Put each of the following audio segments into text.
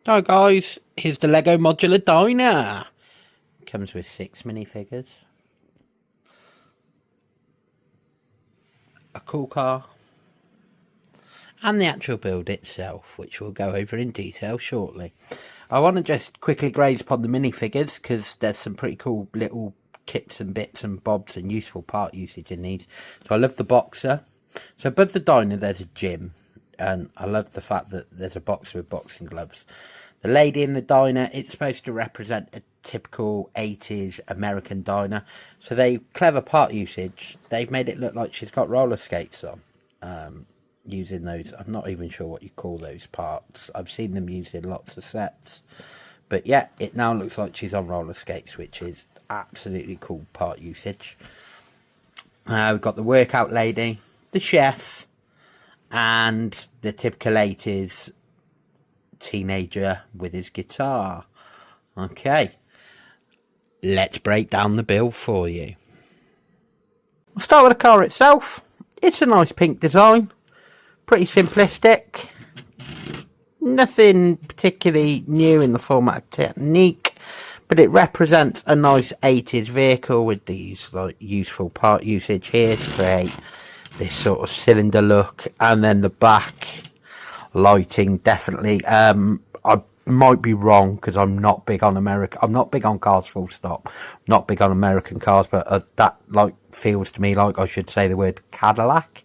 Hi guys, here's the Lego Modular Diner. Comes with 6 minifigures, a cool car, and the actual build itself, which we'll go over in detail shortly. I want to just quickly graze upon the minifigures because there's some pretty cool little tips and bits and bobs and useful part usage in these. So I love the boxer. So above the diner there's a gym, and I love the fact that there's a boxer with boxing gloves. The lady in the diner, it's supposed to represent a typical 80s American diner. So clever part usage, they've made it look like she's got roller skates on. Using those, I'm not even sure what you call those parts. I've seen them used in lots of sets. But yeah, it now looks like she's on roller skates, which is absolutely cool part usage. We've got the workout lady, the chef, and the typical 80s teenager with his guitar. Okay, let's break down the build for you. We'll start with the car itself. It's a nice pink design, pretty simplistic, nothing particularly new in the format technique, but it represents a nice 80s vehicle with these like useful part usage here to create this sort of cylinder look, and then the back lighting definitely. I might be wrong because I'm not big on America. I'm not big on cars, full stop. Not big on American cars, but that like feels to me like I should say the word Cadillac,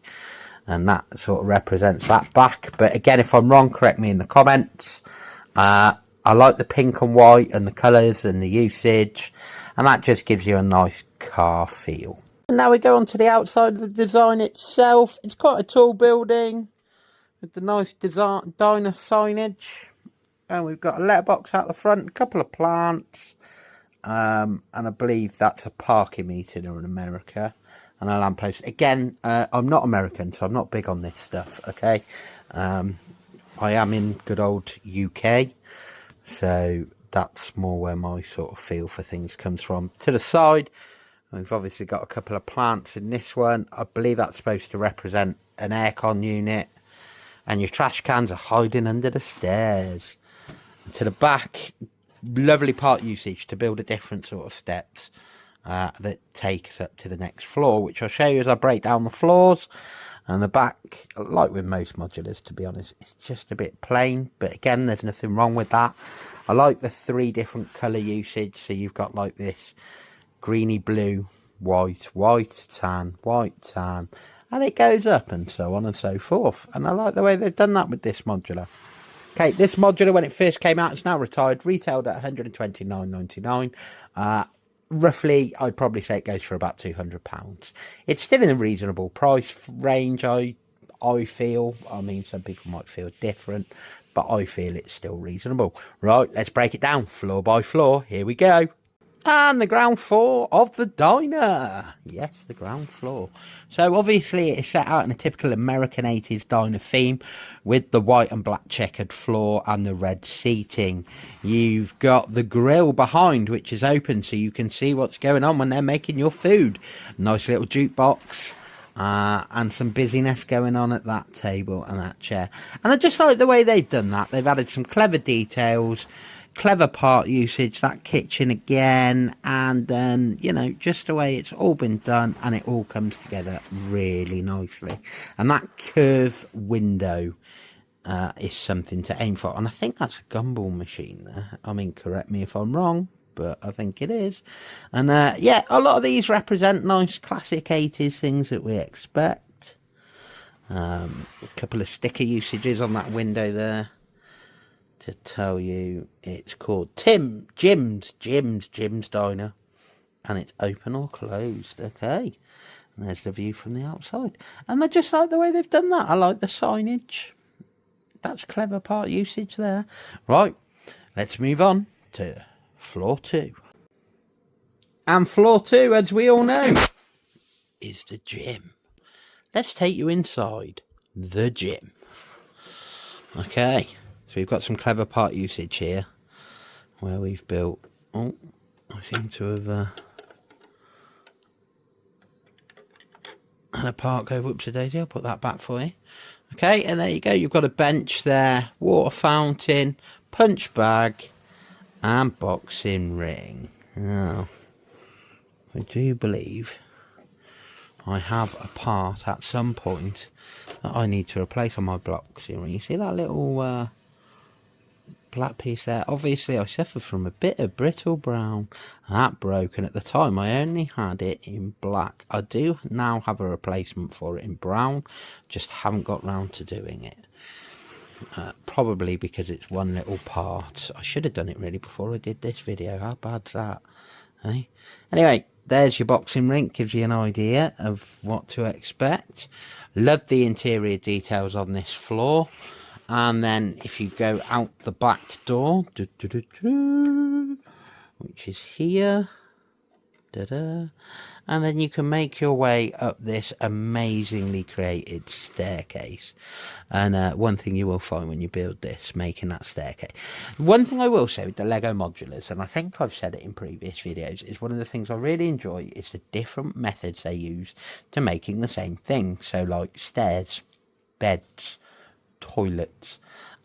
and that sort of represents that back. But again, if I'm wrong, correct me in the comments. I like the pink and white and the colours and the usage, and that just gives you a nice car feel. And now we go on to the outside of the design itself. It's quite a tall building with the nice design diner signage, and we've got a letterbox out the front, a couple of plants, and I believe that's a parking meter in America, and a lamppost. Again, I'm not American, so I'm not big on this stuff, okay? I am in good old UK, so that's more where my sort of feel for things comes from. To the side, we've obviously got a couple of plants in this one. I believe that's supposed to represent an aircon unit, and your trash cans are hiding under the stairs. And to the back, lovely part usage to build a different sort of steps that take us up to the next floor, which I'll show you as I break down the floors. And the back, like with most modulars, to be honest, it's just a bit plain, but again, there's nothing wrong with that. I like the 3 different colour usage, so you've got like this greeny blue, white, white, tan, and it goes up and so on and so forth. And I like the way they've done that with this modular. Okay, this modular, when it first came out, it's now retired, retailed at £129.99. Roughly, I'd probably say it goes for about £200. It's still in a reasonable price range, I feel. I mean, some people might feel different, but I feel it's still reasonable. Right, let's break it down floor by floor. Here we go. And the ground floor of the diner. Yes, the ground floor. So obviously it's set out in a typical American 80s diner theme with the white and black checkered floor and the red seating. You've got the grill behind, which is open so you can see what's going on when they're making your food. Nice little jukebox. And some busyness going on at that table and that chair. And I just like the way they've done that. They've added some clever details, clever part usage, that kitchen again, and then, you know, just the way it's all been done, and it all comes together really nicely. And that curve window is something to aim for, and I think that's a gumball machine there. I mean, correct me if I'm wrong, but I think it is. And yeah, a lot of these represent nice classic 80s things that we expect. A couple of sticker usages on that window there to tell you it's called Jim's Diner, and it's open or closed. Okay, and there's the view from the outside, and I just like the way they've done that. I like the signage. That's clever part usage there. Right, let's move on to floor 2. And floor 2, as we all know, is the gym. Let's take you inside the gym. Okay, so we've got some clever part usage here, where we've built, oh, I seem to have had a part go, whoops-a-daisy, I'll put that back for you. Okay, and there you go, you've got a bench there, water fountain, punch bag, and boxing ring. Now, I do believe I have a part at some point that I need to replace on my boxing ring. You see that little black piece there? Obviously I suffered from a bit of brittle brown, and that broke, and at the time I only had it in black. I do now have a replacement for it in brown, just haven't got round to doing it. Probably because it's one little part. I should have done it really before I did this video. How bad's that? Hey? Anyway, there's your boxing rink. Gives you an idea of what to expect. Love the interior details on this floor. And then if you go out the back door, which is here, and then you can make your way up this amazingly created staircase. And one thing you will find when you build this, making that staircase, one thing I will say with the Lego modulars, and I think I've said it in previous videos, is one of the things I really enjoy is the different methods they use to making the same thing. So like stairs, beds, toilets,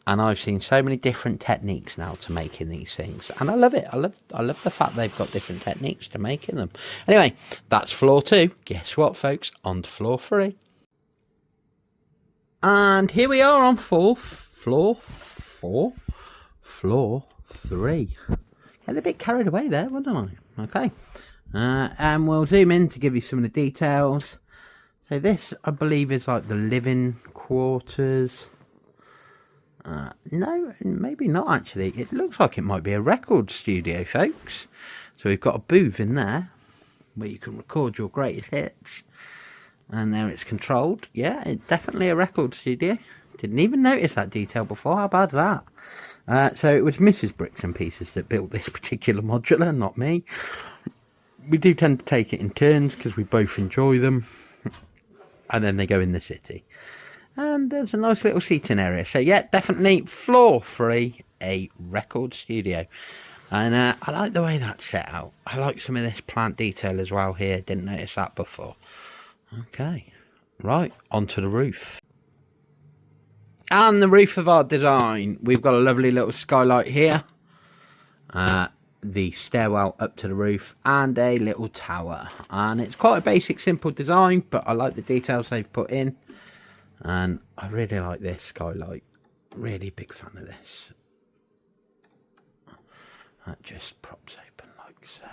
and I've seen so many different techniques now to making these things, and I love it. I love the fact they've got different techniques to making them. Anyway, that's floor 2. Guess what, folks? On to floor 3. And here we are on floor 3. Got a bit carried away there, wasn't I? Okay. And we'll zoom in to give you some of the details. So this, I believe, is like the living quarters. No, maybe not actually. It looks like it might be a record studio, folks. So we've got a booth in there where you can record your greatest hits. And there it's controlled. Yeah, it's definitely a record studio. Didn't even notice that detail before. How bad's that? So it was Mrs. Bricks and Pieces that built this particular modular, not me. We do tend to take it in turns because we both enjoy them. And then they go in the city. And there's a nice little seating area. So yeah, definitely floor 3, a record studio. And I like the way that's set out. I like some of this plant detail as well here. Didn't notice that before. Okay, right, onto the roof. And the roof of our design. We've got a lovely little skylight here. The stairwell up to the roof and a little tower. And it's quite a basic, simple design, but I like the details they've put in. And I really like this skylight. Really big fan of this. That just props open like so.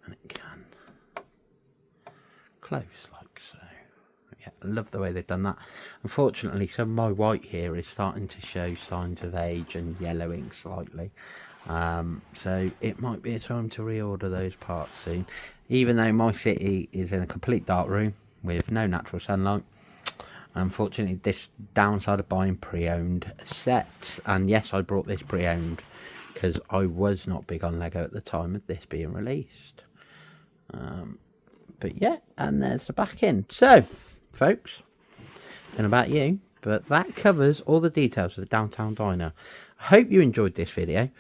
And it can close like so. Yeah, I love the way they've done that. Unfortunately, some of my white here is starting to show signs of age and yellowing slightly. So it might be a time to reorder those parts soon. Even though my city is in a complete dark room with no natural sunlight. Unfortunately, this downside of buying pre-owned sets, and yes, I brought this pre-owned because I was not big on Lego at the time of this being released. But yeah, and there's the back end. So, folks, and about you, but that covers all the details of the downtown diner. I hope you enjoyed this video.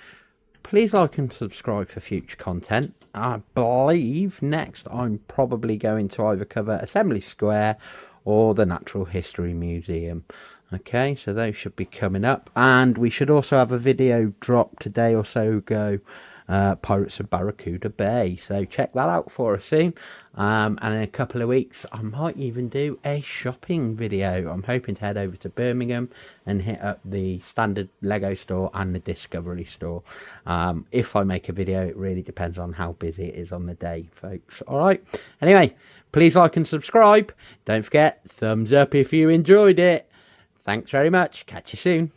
Please like and subscribe for future content. I believe next I'm probably going to either cover Assembly Square or the Natural History Museum. Okay, so those should be coming up, and we should also have a video drop today or so ago, Pirates of Barracuda Bay, so check that out for us soon. And in a couple of weeks I might even do a shopping video. I'm hoping to head over to Birmingham and hit up the standard Lego store and the Discovery store. If I make a video, it really depends on how busy it is on the day, folks. Alright, anyway, please like and subscribe. Don't forget, thumbs up if you enjoyed it. Thanks very much. Catch you soon.